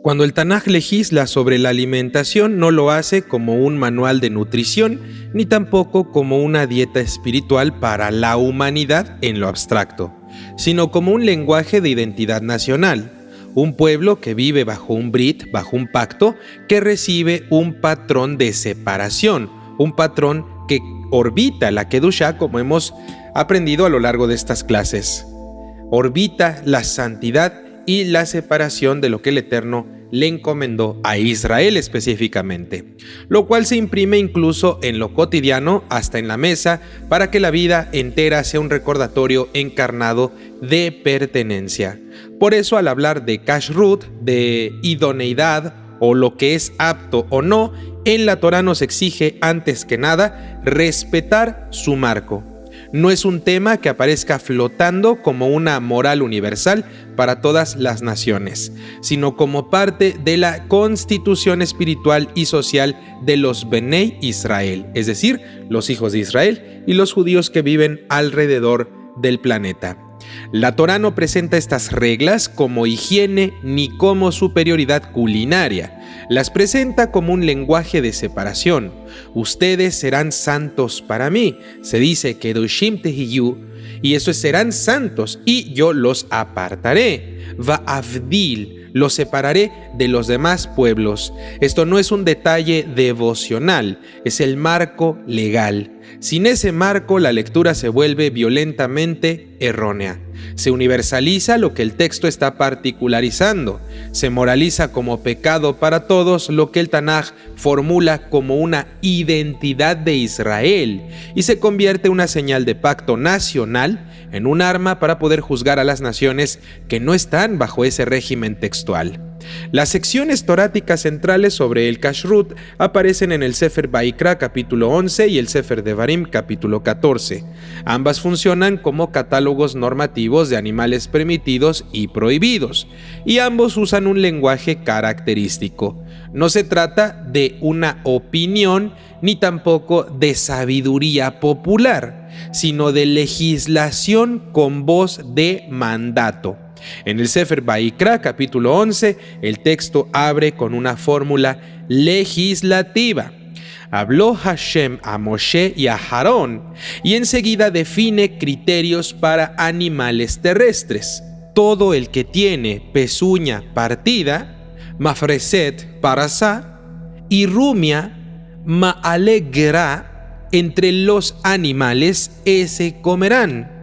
Cuando el Tanaj legisla sobre la alimentación, no lo hace como un manual de nutrición, ni tampoco como una dieta espiritual para la humanidad en lo abstracto, sino como un lenguaje de identidad nacional, un pueblo que vive bajo un brit, bajo un pacto, que recibe un patrón de separación, un patrón que orbita la Kedushá, como hemos aprendido a lo largo de estas clases. Orbita la santidad y la separación de lo que el Eterno le encomendó a Israel específicamente, lo cual se imprime incluso en lo cotidiano, hasta en la mesa, para que la vida entera sea un recordatorio encarnado de pertenencia. Por eso, al hablar de kashrut, de idoneidad o lo que es apto o no, en la Torá nos exige antes que nada respetar su marco. No es un tema que aparezca flotando como una moral universal para todas las naciones, sino como parte de la constitución espiritual y social de los Benei Israel, es decir, los hijos de Israel y los judíos que viven alrededor del planeta. La Torá no presenta estas reglas como higiene ni como superioridad culinaria. Las presenta como un lenguaje de separación. Ustedes serán santos para mí. Se dice Kedoshim tehiyu, y eso es serán santos, y yo los apartaré. Va'avdil, los separaré de los demás pueblos. Esto no es un detalle devocional, es el marco legal. Sin ese marco, la lectura se vuelve violentamente errónea. Se universaliza lo que el texto está particularizando. Se moraliza como pecado para todos lo que el Tanaj formula como una identidad de Israel, y se convierte en una señal de pacto nacional en un arma para poder juzgar a las naciones que no están bajo ese régimen textual. Las secciones toráticas centrales sobre el kashrut aparecen en el Sefer Vaikra capítulo 11 y el Sefer Devarim capítulo 14. Ambas funcionan como catálogos normativos de animales permitidos y prohibidos, y ambos usan un lenguaje característico. No se trata de una opinión ni tampoco de sabiduría popular, sino de legislación con voz de mandato. En el Sefer Vaikra, capítulo 11, el texto abre con una fórmula legislativa. Habló Hashem a Moshe y a Aarón, y enseguida define criterios para animales terrestres. Todo el que tiene pezuña partida, mafreset parasá, y rumia maalegra, entre los animales ese comerán.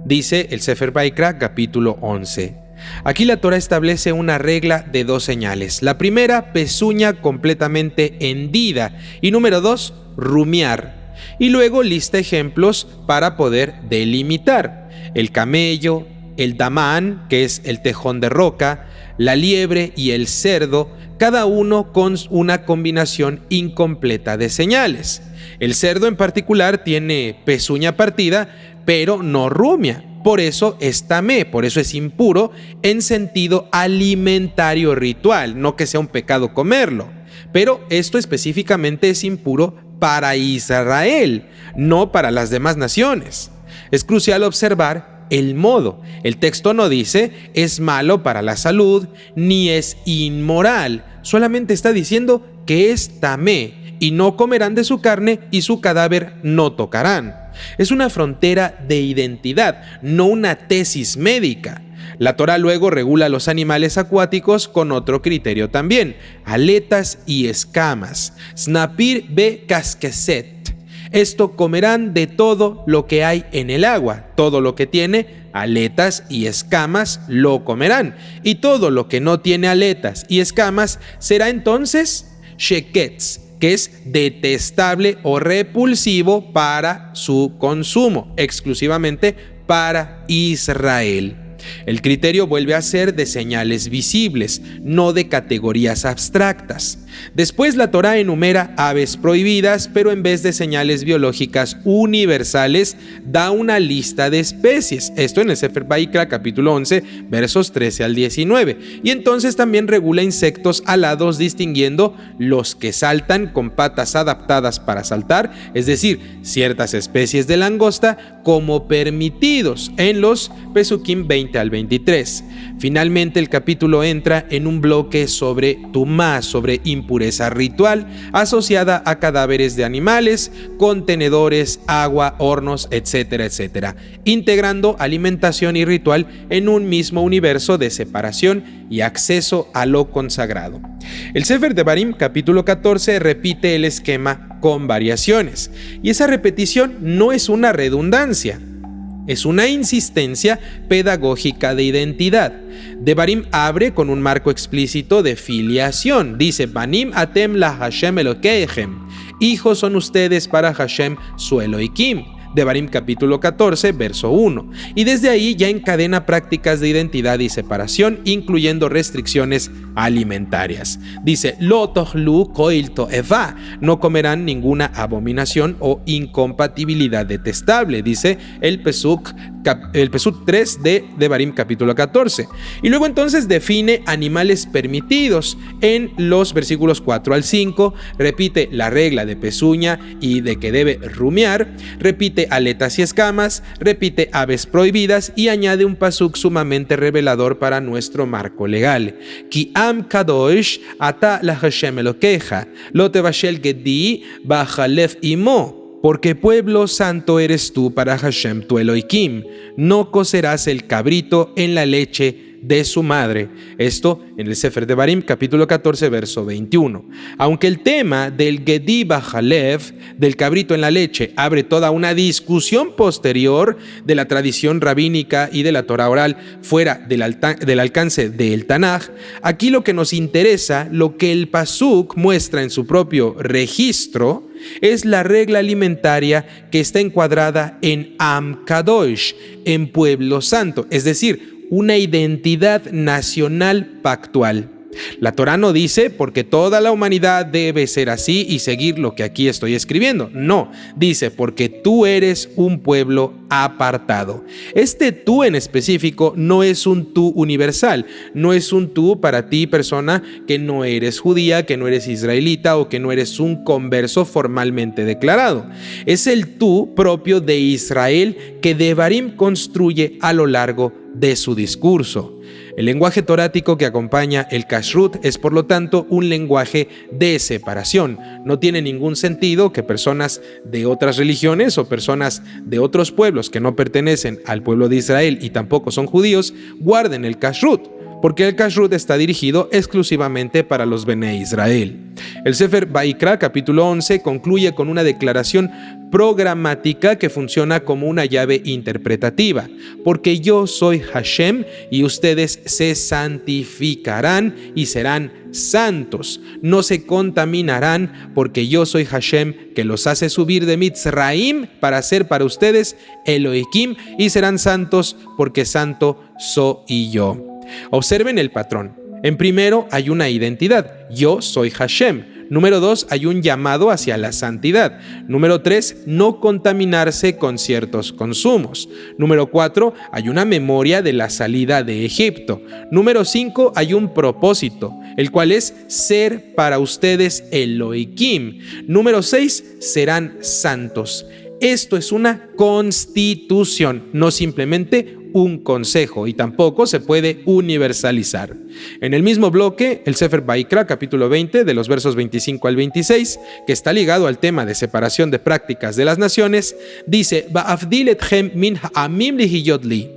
Dice el Sefer Vaikra, capítulo 11. Aquí la Torá establece una regla de dos señales. La primera, pezuña completamente hendida. Y número 2, rumiar. Y luego lista ejemplos para poder delimitar. El camello, el damán, que es el tejón de roca, la liebre y el cerdo, cada uno con una combinación incompleta de señales. El cerdo en particular tiene pezuña partida, pero no rumia. Por eso es tamé, por eso es impuro en sentido alimentario ritual, no que sea un pecado comerlo. Pero esto específicamente es impuro para Israel, no para las demás naciones. Es crucial observar el modo. El texto no dice es malo para la salud ni es inmoral, solamente está diciendo que es tamé y no comerán de su carne y su cadáver no tocarán. Es una frontera de identidad, no una tesis médica. La Torá luego regula los animales acuáticos con otro criterio también: aletas y escamas. Snapir be casqueset. Esto comerán de todo lo que hay en el agua. Todo lo que tiene aletas y escamas lo comerán. Y todo lo que no tiene aletas y escamas será entonces sheketz, que es detestable o repulsivo para su consumo, exclusivamente para Israel. El criterio vuelve a ser de señales visibles, no de categorías abstractas. Después la Torá enumera aves prohibidas, pero en vez de señales biológicas universales, da una lista de especies. Esto en el Sefer Vaikra, capítulo 11, versos 13 al 19. Y entonces también regula insectos alados, distinguiendo los que saltan con patas adaptadas para saltar, es decir, ciertas especies de langosta, como permitidos en los Pesukim 20 20 al 23. Finalmente, el capítulo entra en un bloque sobre tumá, sobre impureza ritual asociada a cadáveres de animales, contenedores, agua, hornos, etcétera, etcétera, integrando alimentación y ritual en un mismo universo de separación y acceso a lo consagrado. El Sefer Devarim, capítulo 14, repite el esquema con variaciones, y esa repetición no es una redundancia, es una insistencia pedagógica de identidad. Devarim abre con un marco explícito de filiación. Dice: Banim atem la Hashem Elokeichem. Hijos son ustedes para Hashem su Elohim. Devarim capítulo 14, verso 1. Y desde ahí ya encadena prácticas de identidad y separación, incluyendo restricciones alimentarias. Dice: Lo tochlu koil to'eva. No comerán ninguna abominación o incompatibilidad detestable, dice el Pesuk 3 de Devarim capítulo 14. Y luego entonces define animales permitidos en los versículos 4 al 5, repite la regla de pezuña y de que debe rumiar, repite aletas y escamas, repite aves prohibidas y añade un pasuk sumamente revelador para nuestro marco legal. Ki am kadosh ata la Hashem Elokeja, lo tevashel gedi bachalef imo. Porque pueblo santo eres tú para Hashem tu Elohim, no cocerás el cabrito en la leche de su madre. Esto en el Sefer Devarim, capítulo 14, verso 21. Aunque el tema del Gedi Bajalev, del cabrito en la leche, abre toda una discusión posterior de la tradición rabínica y de la Torah oral fuera del alcance del Tanaj, aquí lo que nos interesa, lo que el Pasuk muestra en su propio registro, es la regla alimentaria que está encuadrada en Am Kadosh, en pueblo santo, es decir, una identidad nacional pactual. La Torá no dice porque toda la humanidad debe ser así y seguir lo que aquí estoy escribiendo. No, dice porque tú eres un pueblo apartado. Este tú en específico no es un tú universal, no es un tú para ti, persona que no eres judía, que no eres israelita o que no eres un converso formalmente declarado. Es el tú propio de Israel que Devarim construye a lo largo de su discurso. El lenguaje torático que acompaña el kashrut es, por lo tanto, un lenguaje de separación. No tiene ningún sentido que personas de otras religiones o personas de otros pueblos que no pertenecen al pueblo de Israel y tampoco son judíos guarden el kashrut, porque el kashrut está dirigido exclusivamente para los Bene Israel. El Sefer Vaikra, capítulo 11, concluye con una declaración programática que funciona como una llave interpretativa, porque yo soy Hashem y ustedes se santificarán y serán santos, no se contaminarán, porque yo soy Hashem que los hace subir de Mitzraim para ser para ustedes Elohim y serán santos porque santo soy yo. Observen el patrón. En primero hay una identidad, yo soy Hashem. Número 2, hay un llamado hacia la santidad. Número 3, no contaminarse con ciertos consumos. Número 4, hay una memoria de la salida de Egipto. Número 5, hay un propósito, el cual es ser para ustedes Elohim. Número 6, serán santos. Esto es una constitución, no simplemente un consejo, y tampoco se puede universalizar. En el mismo bloque, el Sefer Vaikra, capítulo 20, de los versos 25 al 26, que está ligado al tema de separación de prácticas de las naciones, dice: Ba'afdil etchem min ha'amim lihiyot li,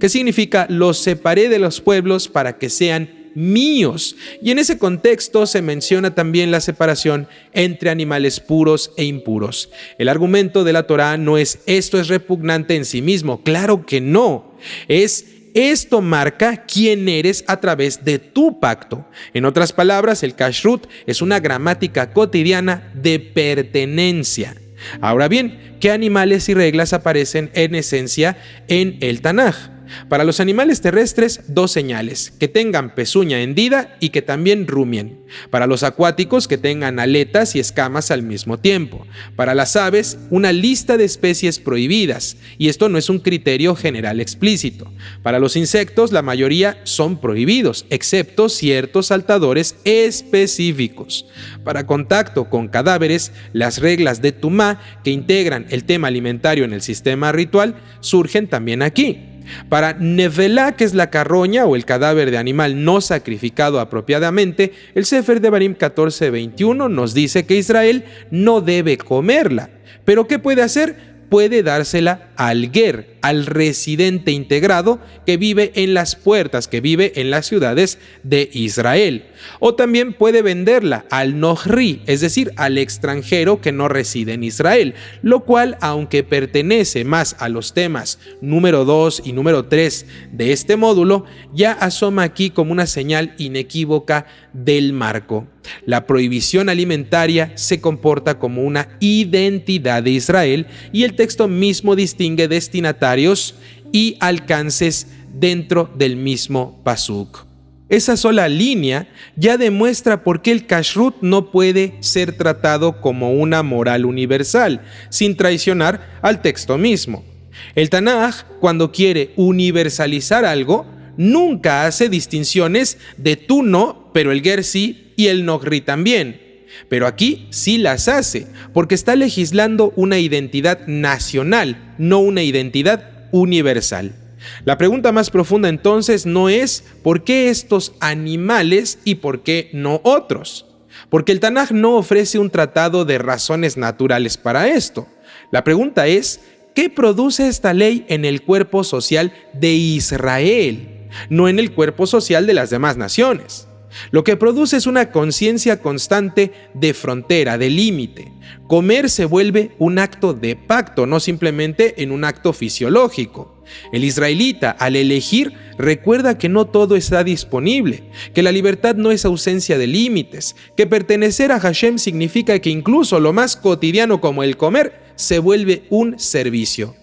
que significa los separé de los pueblos para que sean míos. Y en ese contexto se menciona también la separación entre animales puros e impuros. El argumento de la Torá no es esto es repugnante en sí mismo, claro que no, es esto marca quién eres a través de tu pacto. En otras palabras, el kashrut es una gramática cotidiana de pertenencia. Ahora bien, ¿qué animales y reglas aparecen en esencia en el Tanaj? Para los animales terrestres, 2 señales: que tengan pezuña hendida y que también rumien. Para los acuáticos, que tengan aletas y escamas al mismo tiempo. Para las aves, una lista de especies prohibidas, y esto no es un criterio general explícito. Para los insectos, la mayoría son prohibidos, excepto ciertos saltadores específicos. Para contacto con cadáveres, las reglas de Tumá, que integran el tema alimentario en el sistema ritual, surgen también aquí. Para Nevelá, que es la carroña o el cadáver de animal no sacrificado apropiadamente, el Sefer Devarim 14:21 nos dice que Israel no debe comerla. ¿Pero qué puede hacer? Puede dársela al ger, al residente integrado que vive en las puertas, que vive en las ciudades de Israel. O también puede venderla al nohri, es decir, al extranjero que no reside en Israel, lo cual, aunque pertenece más a los temas número 2 y número 3 de este módulo, ya asoma aquí como una señal inequívoca del marco. La prohibición alimentaria se comporta como una identidad de Israel y el texto mismo distingue destinatarios y alcances dentro del mismo pasuk. Esa sola línea ya demuestra por qué el kashrut no puede ser tratado como una moral universal, sin traicionar al texto mismo. El Tanaj, cuando quiere universalizar algo, nunca hace distinciones de tú no, pero el ger sí y el nohri también. Pero aquí sí las hace, porque está legislando una identidad nacional, no una identidad universal. La pregunta más profunda entonces no es ¿por qué estos animales y por qué no otros? Porque el Tanaj no ofrece un tratado de razones naturales para esto. La pregunta es ¿qué produce esta ley en el cuerpo social de Israel, no en el cuerpo social de las demás naciones? Lo que produce es una conciencia constante de frontera, de límite. Comer se vuelve un acto de pacto, no simplemente en un acto fisiológico. El israelita, al elegir, recuerda que no todo está disponible, que la libertad no es ausencia de límites, que pertenecer a Hashem significa que incluso lo más cotidiano como el comer se vuelve un servicio.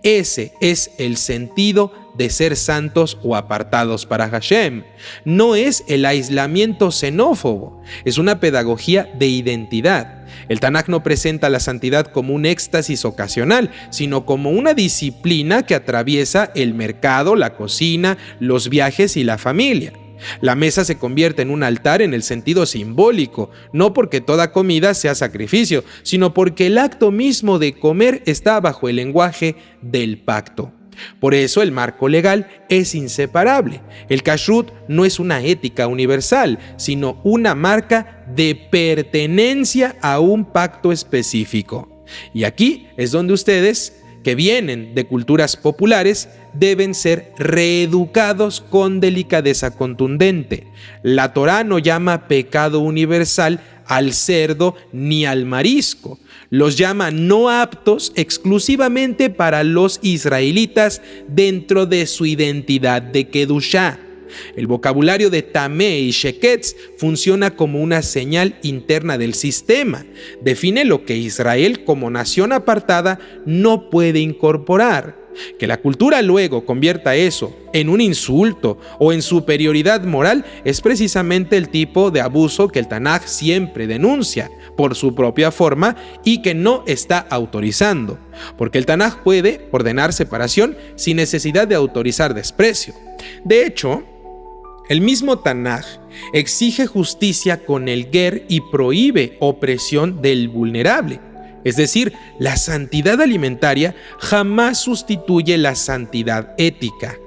Ese es el sentido de ser santos o apartados para Hashem. No es el aislamiento xenófobo, es una pedagogía de identidad. El Tanaj no presenta la santidad como un éxtasis ocasional, sino como una disciplina que atraviesa el mercado, la cocina, los viajes y la familia. La mesa se convierte en un altar en el sentido simbólico, no porque toda comida sea sacrificio, sino porque el acto mismo de comer está bajo el lenguaje del pacto. Por eso el marco legal es inseparable. El kashrut no es una ética universal, sino una marca de pertenencia a un pacto específico. Y aquí es donde ustedes, que vienen de culturas populares, deben ser reeducados con delicadeza contundente. La Torá no llama pecado universal al cerdo ni al marisco. Los llama no aptos exclusivamente para los israelitas dentro de su identidad de Kedushá. El vocabulario de Tamé y Sheketz funciona como una señal interna del sistema. Define lo que Israel como nación apartada no puede incorporar. Que la cultura luego convierta eso en un insulto o en superioridad moral es precisamente el tipo de abuso que el Tanaj siempre denuncia por su propia forma y que no está autorizando, porque el Tanaj puede ordenar separación sin necesidad de autorizar desprecio. De hecho, el mismo Tanaj exige justicia con el ger y prohíbe opresión del vulnerable. Es decir, la santidad alimentaria jamás sustituye la santidad ética.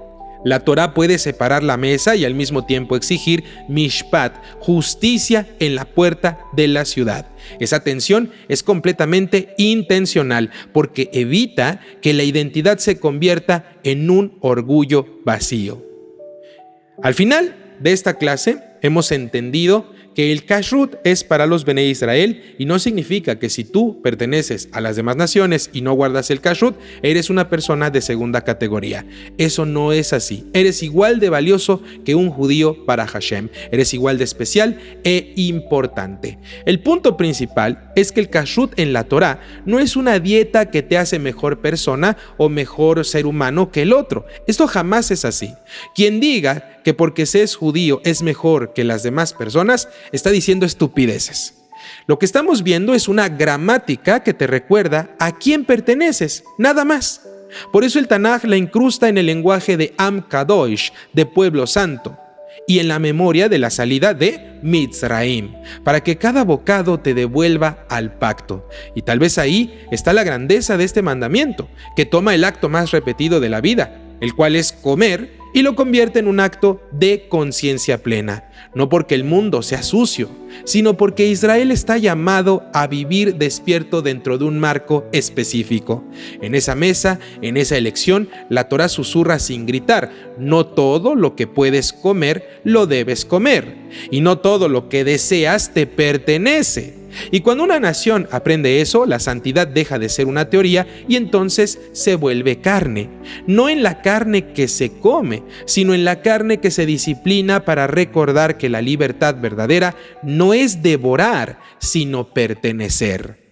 La Torá puede separar la mesa y al mismo tiempo exigir mishpat, justicia en la puerta de la ciudad. Esa tensión es completamente intencional porque evita que la identidad se convierta en un orgullo vacío. Al final de esta clase hemos entendido que el kashrut es para los Bnei Israel y no significa que si tú perteneces a las demás naciones y no guardas el kashrut, eres una persona de segunda categoría. Eso no es así. Eres igual de valioso que un judío para Hashem. Eres igual de especial e importante. El punto principal es que el kashrut en la Torá no es una dieta que te hace mejor persona o mejor ser humano que el otro. Esto jamás es así. Quien diga que porque se es judío es mejor que las demás personas, está diciendo estupideces. Lo que estamos viendo es una gramática que te recuerda a quién perteneces, nada más. Por eso el Tanaj la incrusta en el lenguaje de Am Kadosh, de pueblo santo, y en la memoria de la salida de Mitzraim, para que cada bocado te devuelva al pacto. Y tal vez ahí está la grandeza de este mandamiento, que toma el acto más repetido de la vida, el cual es comer, y lo convierte en un acto de conciencia plena, no porque el mundo sea sucio, sino porque Israel está llamado a vivir despierto dentro de un marco específico. En esa mesa, en esa elección, la Torá susurra sin gritar: no todo lo que puedes comer lo debes comer, y no todo lo que deseas te pertenece. Y cuando una nación aprende eso, la santidad deja de ser una teoría y entonces se vuelve carne. No en la carne que se come, sino en la carne que se disciplina para recordar que la libertad verdadera no es devorar, sino pertenecer.